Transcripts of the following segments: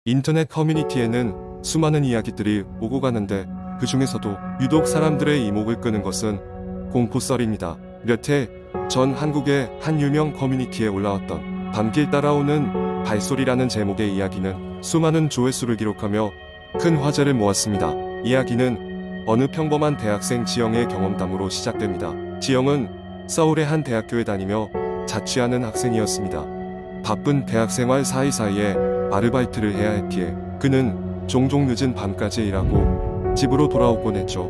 인터넷 커뮤니티에는 수많은 이야기들이 오고 가는데 그 중에서도 유독 사람들의 이목을 끄는 것은 공포썰입니다. 몇 해 전 한국의 한 유명 커뮤니티에 올라왔던 밤길 따라오는 발소리라는 제목의 이야기는 수많은 조회수를 기록하며 큰 화제를 모았습니다. 이야기는 어느 평범한 대학생 지영의 경험담으로 시작됩니다. 지영은 서울의 한 대학교에 다니며 자취하는 학생이었습니다. 바쁜 대학생활 사이사이에 아르바이트를 해야 했기에 그는 종종 늦은 밤까지 일하고 집으로 돌아오곤 했죠.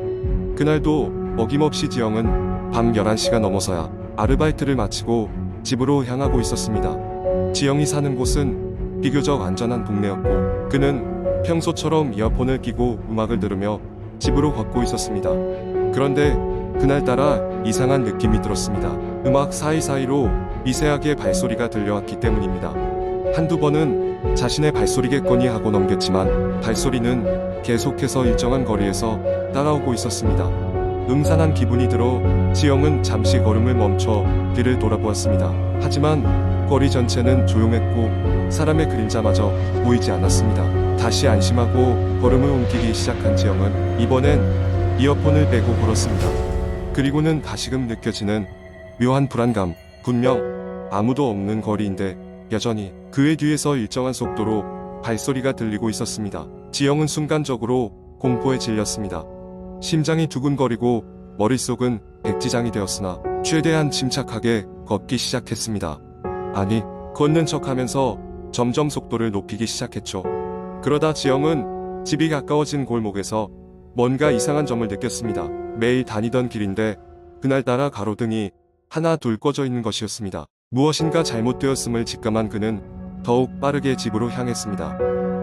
그날도 어김없이 지영은 밤 11시가 넘어서야 아르바이트를 마치고 집으로 향하고 있었습니다. 지영이 사는 곳은 비교적 안전한 동네였고 그는 평소처럼 이어폰을 끼고 음악을 들으며 집으로 걷고 있었습니다. 그런데 그날따라 이상한 느낌이 들었습니다. 음악 사이사이로 미세하게 발소리가 들려왔기 때문입니다. 한두 번은 자신의 발소리겠거니 하고 넘겼지만 발소리는 계속해서 일정한 거리에서 따라오고 있었습니다. 음산한 기분이 들어 지영은 잠시 걸음을 멈춰 뒤를 돌아보았습니다. 하지만 거리 전체는 조용했고 사람의 그림자마저 보이지 않았습니다. 다시 안심하고 걸음을 옮기기 시작한 지영은 이번엔 이어폰을 빼고 걸었습니다. 그리고는 다시금 느껴지는 묘한 불안감. 분명 아무도 없는 거리인데 여전히 그의 뒤에서 일정한 속도로 발소리가 들리고 있었습니다. 지영은 순간적으로 공포에 질렸습니다. 심장이 두근거리고 머릿속은 백지장이 되었으나 최대한 침착하게 걷기 시작했습니다. 아니, 걷는 척하면서 점점 속도를 높이기 시작했죠. 그러다 지영은 집이 가까워진 골목에서 뭔가 이상한 점을 느꼈습니다. 매일 다니던 길인데 그날따라 가로등이 하나 둘 꺼져 있는 것이었습니다. 무엇인가 잘못되었음을 직감한 그는 더욱 빠르게 집으로 향했습니다.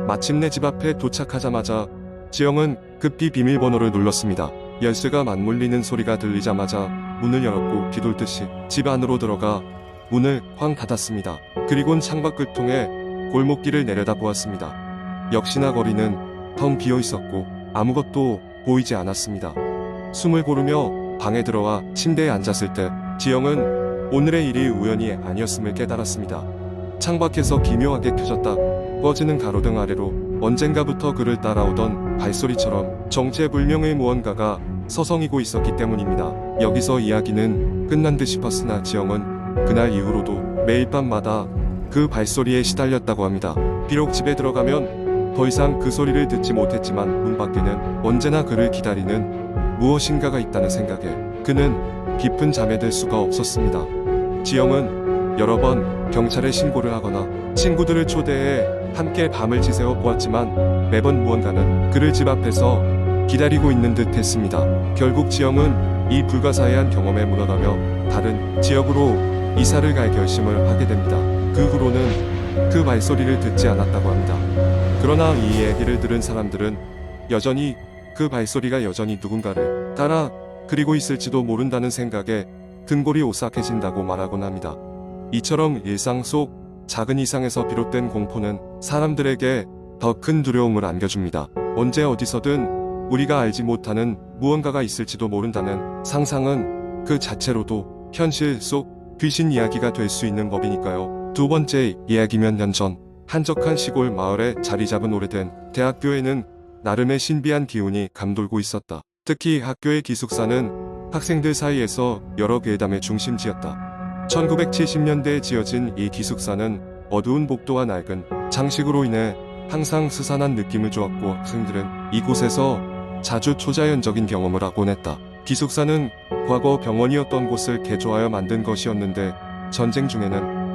마침내 집 앞에 도착하자마자 지영은 급히 비밀번호를 눌렀습니다. 열쇠가 맞물리는 소리가 들리자마자 문을 열었고 뒤돌듯이 집 안으로 들어가 문을 쾅 닫았습니다. 그리곤 창밖을 통해 골목길을 내려다보았습니다. 역시나 거리는 텅 비어 있었고 아무것도 보이지 않았습니다. 숨을 고르며 방에 들어와 침대에 앉았을 때 지영은 오늘의 일이 우연이 아니었음을 깨달았습니다. 창밖에서 기묘하게 켜졌다 꺼지는 가로등 아래로 언젠가부터 그를 따라오던 발소리처럼 정체불명의 무언가가 서성이고 있었기 때문입니다. 여기서 이야기는 끝난 듯 싶었으나 지영은 그날 이후로도 매일 밤마다 그 발소리에 시달렸다고 합니다. 비록 집에 들어가면 더 이상 그 소리를 듣지 못했지만 문 밖에는 언제나 그를 기다리는 무엇인가가 있다는 생각에 그는 깊은 잠에 들 수가 없었습니다. 지영은 여러 번 경찰에 신고를 하거나 친구들을 초대해 함께 밤을 지새워 보았지만 매번 무언가는 그를 집 앞에서 기다리고 있는 듯 했습니다. 결국 지영은 이 불가사의한 경험에 무너가며 다른 지역으로 이사를 갈 결심을 하게 됩니다. 그 후로는 그 발소리를 듣지 않았다고 합니다. 그러나 이 얘기를 들은 사람들은 여전히 그 발소리가 여전히 누군가를 따라 그리고 있을지도 모른다는 생각에 등골이 오싹해진다고 말하곤 합니다. 이처럼 일상 속 작은 이상에서 비롯된 공포는 사람들에게 더 큰 두려움을 안겨줍니다. 언제 어디서든 우리가 알지 못하는 무언가가 있을지도 모른다는 상상은 그 자체로도 현실 속 귀신 이야기가 될 수 있는 법이니까요. 두 번째 이야기 몇 년 전 한적한 시골 마을에 자리 잡은 오래된 대학교에는 나름의 신비한 기운이 감돌고 있었다. 특히 학교의 기숙사는 학생들 사이에서 여러 괴담의 중심지였다. 1970년대에 지어진 이 기숙사는 어두운 복도와 낡은 장식으로 인해 항상 스산한 느낌을 주었고 학생들은 이곳에서 자주 초자연적인 경험을 하곤 했다. 기숙사는 과거 병원이었던 곳을 개조하여 만든 것이었는데 전쟁 중에는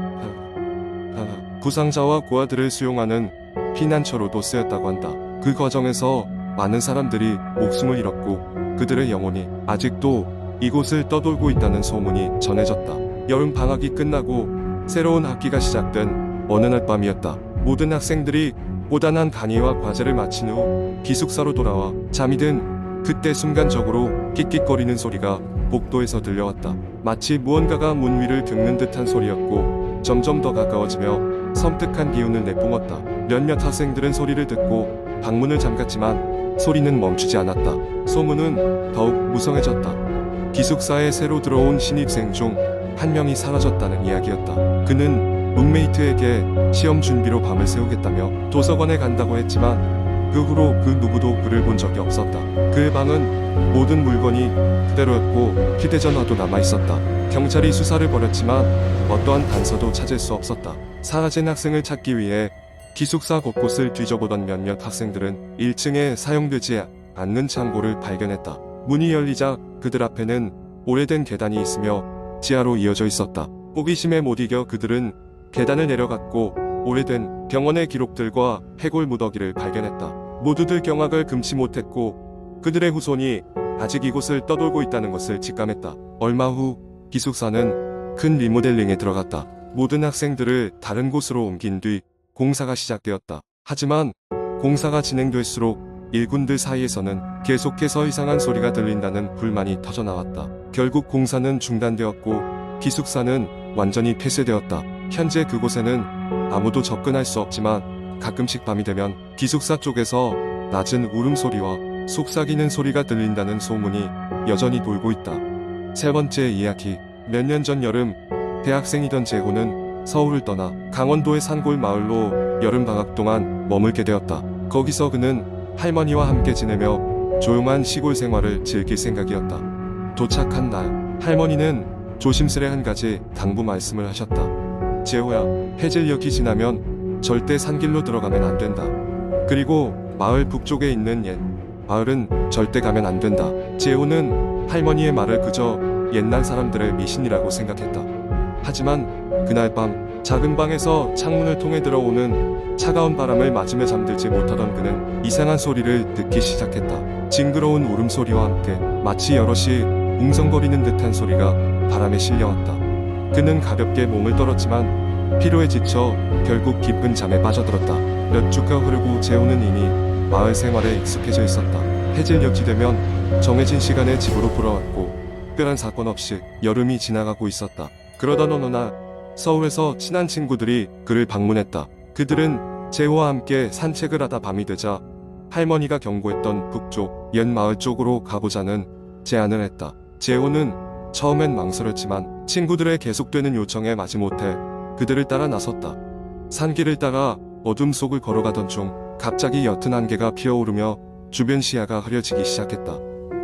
부상자와 고아들을 수용하는 피난처로도 쓰였다고 한다. 그 과정에서 많은 사람들이 목숨을 잃었고 그들의 영혼이 아직도 이곳을 떠돌고 있다는 소문이 전해졌다. 여름 방학이 끝나고 새로운 학기가 시작된 어느 날 밤이었다. 모든 학생들이 고단한 강의와 과제를 마친 후 기숙사로 돌아와 잠이 든 그때 순간적으로 끽끽거리는 소리가 복도에서 들려왔다. 마치 무언가가 문 위를 긁는 듯한 소리였고 점점 더 가까워지며 섬뜩한 기운을 내뿜었다. 몇몇 학생들은 소리를 듣고 방문을 잠갔지만 소리는 멈추지 않았다. 소문은 더욱 무성해졌다. 기숙사에 새로 들어온 신입생 중 한 명이 사라졌다는 이야기였다. 그는 룸메이트에게 시험 준비로 밤을 새우겠다며 도서관에 간다고 했지만 그 후로 그 누구도 그를 본 적이 없었다. 그의 방은 모든 물건이 그대로였고 휴대전화도 남아있었다. 경찰이 수사를 벌였지만 어떠한 단서도 찾을 수 없었다. 사라진 학생을 찾기 위해 기숙사 곳곳을 뒤져보던 몇몇 학생들은 1층에 사용되지 않는 창고를 발견했다. 문이 열리자 그들 앞에는 오래된 계단이 있으며 지하로 이어져 있었다. 호기심에 못 이겨 그들은 계단을 내려갔고 오래된 병원의 기록들과 해골 무더기를 발견했다. 모두들 경악을 금치 못했고 그들의 후손이 아직 이곳을 떠돌고 있다는 것을 직감했다. 얼마 후 기숙사는 큰 리모델링에 들어갔다. 모든 학생들을 다른 곳으로 옮긴 뒤 공사가 시작되었다. 하지만 공사가 진행될수록 일군들 사이에서는 계속해서 이상한 소리가 들린다는 불만이 터져나왔다. 결국 공사는 중단되었고 기숙사는 완전히 폐쇄되었다. 현재 그곳에는 아무도 접근할 수 없지만 가끔씩 밤이 되면 기숙사 쪽에서 낮은 울음소리와 속삭이는 소리가 들린다는 소문이 여전히 돌고 있다. 세 번째 이야기. 몇 년 전 여름 대학생이던 재호는 서울을 떠나 강원도의 산골 마을로 여름방학 동안 머물게 되었다. 거기서 그는 할머니와 함께 지내며 조용한 시골 생활을 즐길 생각이었다. 도착한 날 할머니는 조심스레 한 가지 당부 말씀을 하셨다. 재호야, 해질녘이 지나면 절대 산길로 들어가면 안 된다. 그리고 마을 북쪽에 있는 옛 마을은 절대 가면 안 된다. 재호는 할머니의 말을 그저 옛날 사람들의 미신이라고 생각했다. 하지만 그날 밤 작은 방에서 창문을 통해 들어오는 차가운 바람을 맞으며 잠들지 못하던 그는 이상한 소리를 듣기 시작했다. 징그러운 울음소리와 함께 마치 여럿이 웅성거리는 듯한 소리가 바람에 실려왔다. 그는 가볍게 몸을 떨었지만 피로에 지쳐 결국 깊은 잠에 빠져들었다. 몇 주가 흐르고 재호는 이미 마을 생활에 익숙해져 있었다. 해질녘이 되면 정해진 시간에 집으로 돌아왔고 특별한 사건 없이 여름이 지나가고 있었다. 그러던 어느 날 서울에서 친한 친구들이 그를 방문했다. 그들은 재호와 함께 산책을 하다 밤이 되자 할머니가 경고했던 북쪽 옛 마을 쪽으로 가보자는 제안을 했다. 재호는 처음엔 망설였지만 친구들의 계속되는 요청에 마지못해 그들을 따라 나섰다. 산길을 따라 어둠 속을 걸어가던 중 갑자기 옅은 안개가 피어오르며 주변 시야가 흐려지기 시작했다.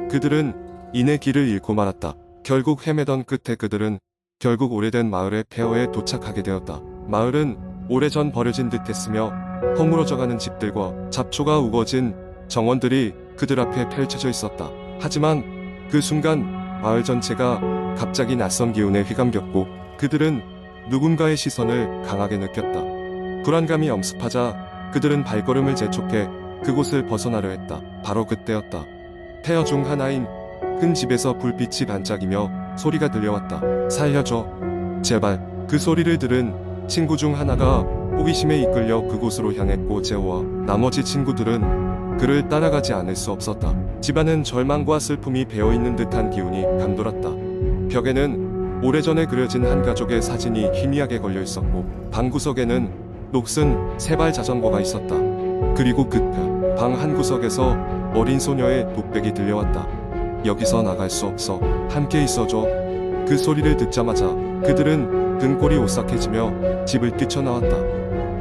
그들은 이내 길을 잃고 말았다. 결국 헤매던 끝에 그들은 결국 오래된 마을의 폐허에 도착하게 되었다. 마을은 오래전 버려진 듯했으며 허물어져가는 집들과 잡초가 우거진 정원들이 그들 앞에 펼쳐져 있었다. 하지만 그 순간 마을 전체가 갑자기 낯선 기운에 휘감겼고 그들은 누군가의 시선을 강하게 느꼈다. 불안감이 엄습하자 그들은 발걸음을 재촉해 그곳을 벗어나려 했다. 바로 그때였다. 폐허 중 하나인 큰 집에서 불빛이 반짝이며 소리가 들려왔다. 살려줘. 제발. 그 소리를 들은 친구 중 하나가 호기심에 이끌려 그곳으로 향했고 재호와 나머지 친구들은 그를 따라가지 않을 수 없었다. 집안은 절망과 슬픔이 배어있는 듯한 기운이 감돌았다. 벽에는 오래전에 그려진 한 가족의 사진이 희미하게 걸려 있었고 방구석에는 녹슨 세발 자전거가 있었다. 그리고 그때 방 한 구석에서 어린 소녀의 독백이 들려왔다. 여기서 나갈 수 없어. 함께 있어줘. 그 소리를 듣자마자 그들은 등골이 오싹해지며 집을 뛰쳐나왔다.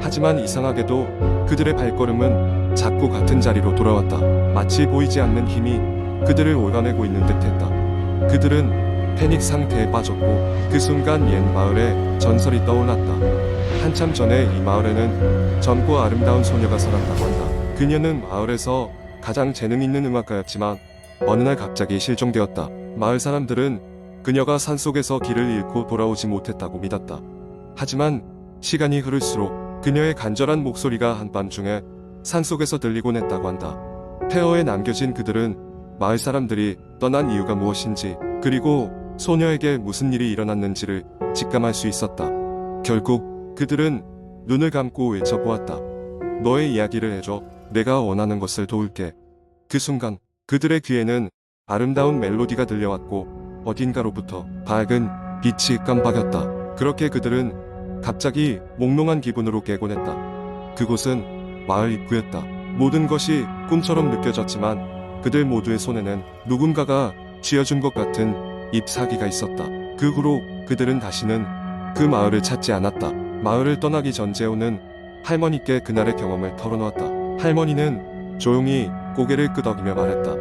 하지만 이상하게도 그들의 발걸음은 자꾸 같은 자리로 돌아왔다. 마치 보이지 않는 힘이 그들을 올가매고 있는 듯했다. 그들은 패닉 상태에 빠졌고 그 순간 옛 마을의 전설이 떠올랐다. 한참 전에 이 마을에는 젊고 아름다운 소녀가 살았다고 한다. 그녀는 마을에서 가장 재능 있는 음악가였지만 어느 날 갑자기 실종되었다. 마을 사람들은 그녀가 산속에서 길을 잃고 돌아오지 못했다고 믿었다. 하지만 시간이 흐를수록 그녀의 간절한 목소리가 한밤중에 산속에서 들리곤 했다고 한다. 폐허에 남겨진 그들은 마을 사람들이 떠난 이유가 무엇인지 그리고 소녀에게 무슨 일이 일어났는지를 직감할 수 있었다. 결국 그들은 눈을 감고 외쳐보았다. 너의 이야기를 해줘. 내가 원하는 것을 도울게. 그 순간 그들의 귀에는 아름다운 멜로디가 들려왔고 어딘가로부터 밝은 빛이 깜박였다. 그렇게 그들은 갑자기 몽롱한 기분으로 깨곤 했다. 그곳은 마을 입구였다. 모든 것이 꿈처럼 느껴졌지만 그들 모두의 손에는 누군가가 쥐어준 것 같은 잎사귀가 있었다. 그 후로 그들은 다시는 그 마을을 찾지 않았다. 마을을 떠나기 전 재호는 할머니께 그날의 경험을 털어놓았다. 할머니는 조용히 고개를 끄덕이며 말했다.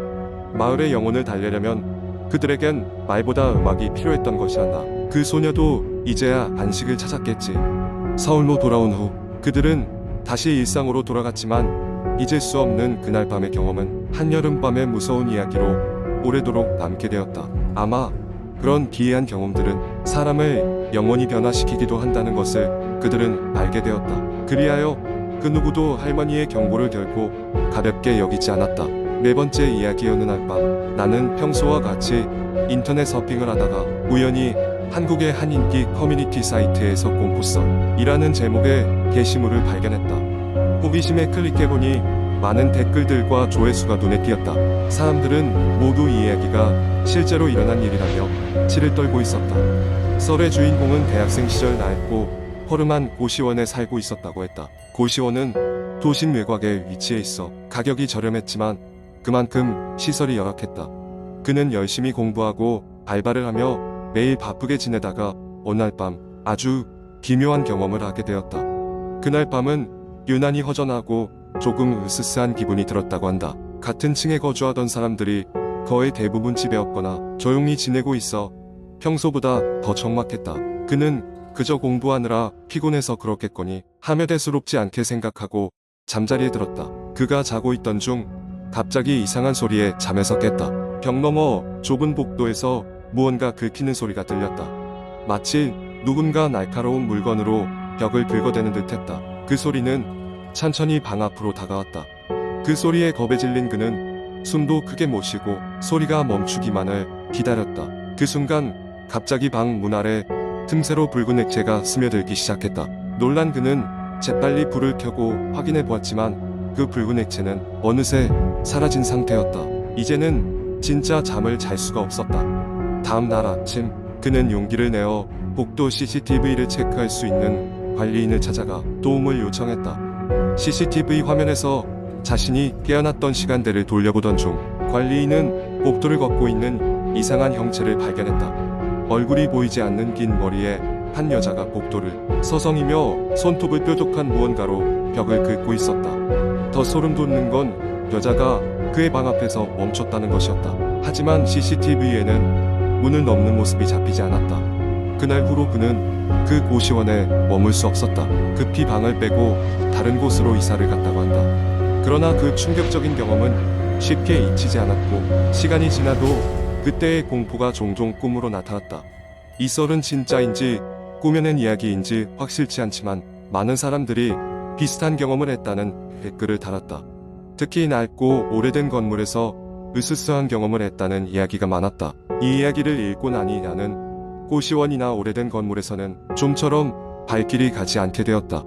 마을의 영혼을 달래려면 그들에겐 말보다 음악이 필요했던 것이란다. 그 소녀도 이제야 안식을 찾았겠지. 서울로 돌아온 후 그들은 다시 일상으로 돌아갔지만 잊을 수 없는 그날 밤의 경험은 한여름밤의 무서운 이야기로 오래도록 남게 되었다. 아마 그런 기이한 경험들은 사람을 영원히 변화시키기도 한다는 것을 그들은 알게 되었다. 그리하여 그 누구도 할머니의 경고를 결코 가볍게 여기지 않았다. 네 번째 이야기. 어느 날 밤 나는 평소와 같이 인터넷 서핑을 하다가 우연히 한국의 한 인기 커뮤니티 사이트에서 공포썰이라는 제목의 게시물을 발견했다. 호기심에 클릭해보니 많은 댓글들과 조회수가 눈에 띄었다. 사람들은 모두 이 이야기가 실제로 일어난 일이라며 치를 떨고 있었다. 썰의 주인공은 대학생 시절 낡고 허름한 고시원에 살고 있었다고 했다. 고시원은 도심 외곽에 위치해 있어 가격이 저렴했지만 그만큼 시설이 열악했다. 그는 열심히 공부하고 알바를 하며 매일 바쁘게 지내다가 어느 날 밤 아주 기묘한 경험을 하게 되었다. 그날 밤은 유난히 허전하고 조금 으스스한 기분이 들었다고 한다. 같은 층에 거주하던 사람들이 거의 대부분 집에 없거나 조용히 지내고 있어 평소보다 더 적막했다. 그는 그저 공부하느라 피곤해서 그렇겠거니 하며 대수롭지 않게 생각하고 잠자리에 들었다. 그가 자고 있던 중 갑자기 이상한 소리에 잠에서 깼다. 벽 너머 좁은 복도에서 무언가 긁히는 소리가 들렸다. 마치 누군가 날카로운 물건으로 벽을 긁어대는 듯했다. 그 소리는 천천히 방 앞으로 다가왔다. 그 소리에 겁에 질린 그는 숨도 크게 못 쉬고 소리가 멈추기만을 기다렸다. 그 순간 갑자기 방 문 아래 틈새로 붉은 액체가 스며들기 시작했다. 놀란 그는 재빨리 불을 켜고 확인해 보았지만 그 붉은 액체는 어느새 사라진 상태였다. 이제는 진짜 잠을 잘 수가 없었다. 다음 날 아침 그는 용기를 내어 복도 CCTV를 체크할 수 있는 관리인을 찾아가 도움을 요청했다. CCTV 화면에서 자신이 깨어났던 시간대를 돌려보던 중 관리인은 복도를 걷고 있는 이상한 형체를 발견했다. 얼굴이 보이지 않는 긴 머리에 한 여자가 복도를 서성이며 손톱을 뾰족한 무언가로 벽을 긁고 있었다. 더 소름 돋는 건 여자가 그의 방 앞에서 멈췄다는 것이었다. 하지만 CCTV에는 문을 넘는 모습이 잡히지 않았다. 그날 후로 그는 그 고시원에 머물 수 없었다. 급히 방을 빼고 다른 곳으로 이사를 갔다고 한다. 그러나 그 충격적인 경험은 쉽게 잊히지 않았고 시간이 지나도 그때의 공포가 종종 꿈으로 나타났다. 이 썰은 진짜인지 꾸며낸 이야기인지 확실치 않지만 많은 사람들이 비슷한 경험을 했다는 댓글을 달았다. 특히 낡고 오래된 건물에서 으스스한 경험을 했다는 이야기가 많았다. 이 이야기를 읽고 나니 나는 고시원이나 오래된 건물에서는 좀처럼 발길이 가지 않게 되었다.